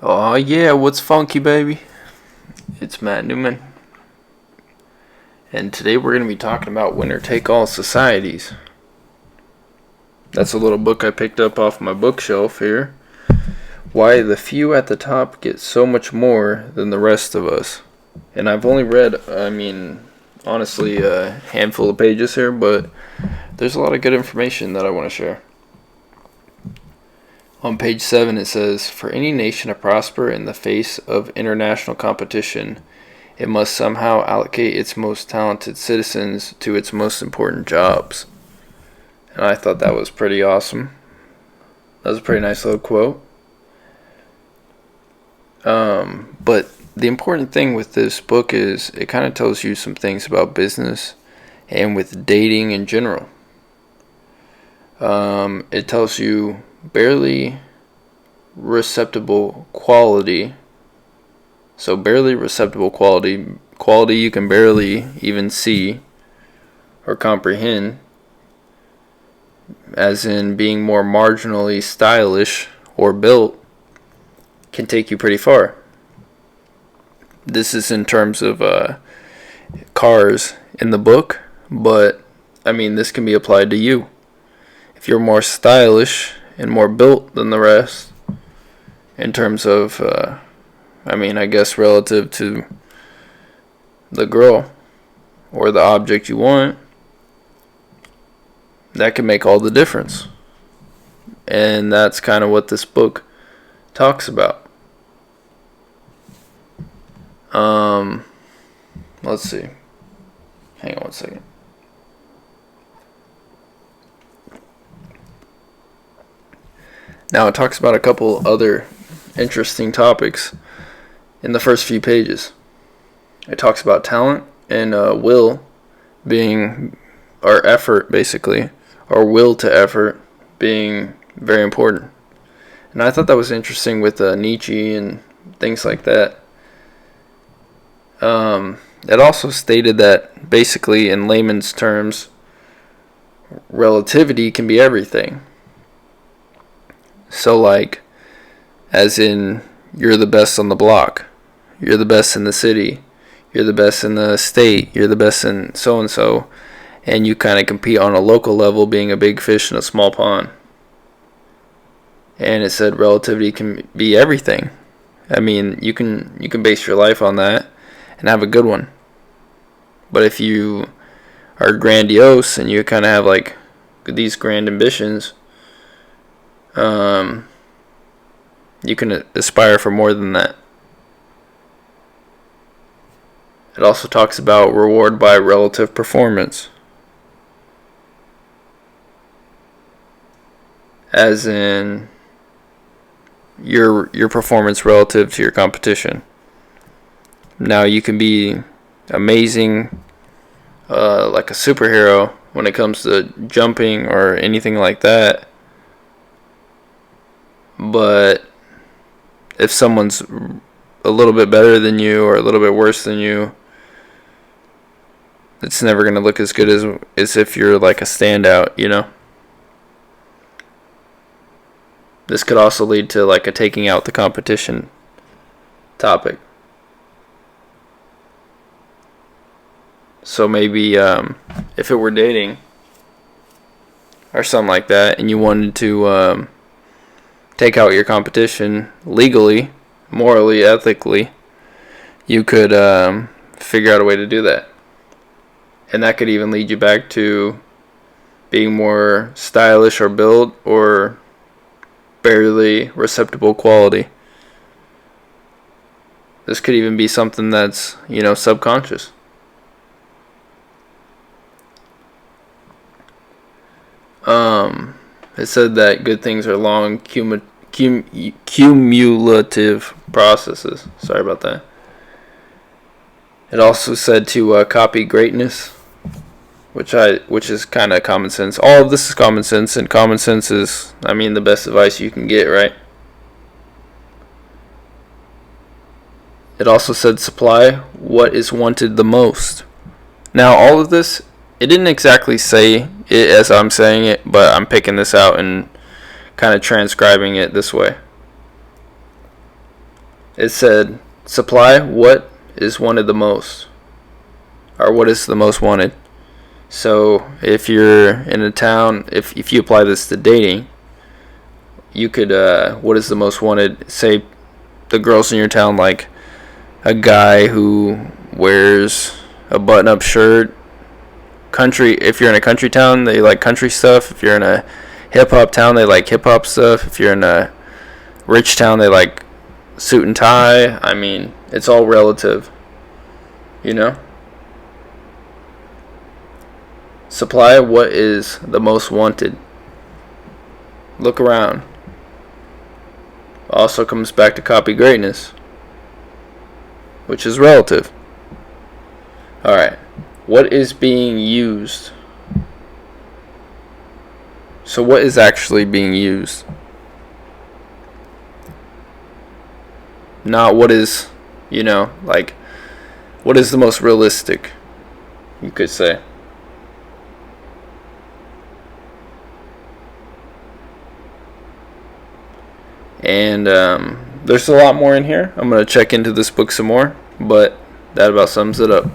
Oh yeah, what's funky, baby? It's Matt Newman, and today we're going to be talking about winner-take-all societies. That's a little book I picked up off my bookshelf here. Why the few at the top get so much more than the rest of us. And I've only read, honestly, a handful of pages here, but there's a lot of good information that I want to share. On page 7 it says, "For any nation to prosper in the face of international competition, it must somehow allocate its most talented citizens to its most important jobs." And I thought that was pretty awesome. That was a pretty nice little quote. But the important thing with this book is it kind of tells you some things about business and with dating in general. It tells you barely receptible quality. So barely receptible quality you can barely even see or comprehend, as in being more marginally stylish or built, can take you pretty far. This is in terms of cars in the book, but this can be applied to you. If you're more stylish and more built than the rest, in terms of, I guess relative to the girl or the object you want, that can make all the difference. And that's kind of what this book talks about. Let's see. Hang on one second. Now it talks about a couple other interesting topics in the first few pages. It talks about talent and will being, or effort basically, or will to effort being very important. And I thought that was interesting with Nietzsche and things like that. It also stated that basically in layman's terms, relativity can be everything. So like, as in, you're the best on the block, you're the best in the city, you're the best in the state, you're the best in so-and-so, and you kind of compete on a local level, being a big fish in a small pond. And it said relativity can be everything. You can base your life on that and have a good one. But if you are grandiose and you kind of have like these grand ambitions, you can aspire for more than that. It also talks about reward by relative performance, as in your performance relative to your competition. Now you can be amazing, like a superhero when it comes to jumping or anything like that, but if someone's a little bit better than you or a little bit worse than you, it's never going to look as good as if you're like a standout, you know? This could also lead to like a taking out the competition topic. So maybe if it were dating or something like that, and you wanted to take out your competition legally, morally, ethically, you could figure out a way to do that. And that could even lead you back to being more stylish or built or barely receptible quality. This could even be something that's, subconscious. It said that good things are long cumulative processes. Sorry about that. It also said to copy greatness, which is kind of common sense. All of this is common sense, and common sense is, the best advice you can get, right? It also said supply what is wanted the most. Now, all of this, it didn't exactly say it as I'm saying it, but I'm picking this out and kind of transcribing it this way. It said, supply, what is wanted the most? Or what is the most wanted? So if you're in a town, if you apply this to dating, you could, what is the most wanted? Say the girls in your town like a guy who wears a button-up shirt. Country, if you're in a country town, they like country stuff. If you're in a hip-hop town, they like hip-hop stuff. If you're in a rich town, they like suit and tie. I mean, it's all relative, you know? Supply, what is the most wanted? Look around. Also comes back to copy greatness, which is relative. Alright. What is being used? So what is actually being used? Not what is, like, what is the most realistic, you could say. And there's a lot more in here. I'm going to check into this book some more, but that about sums it up.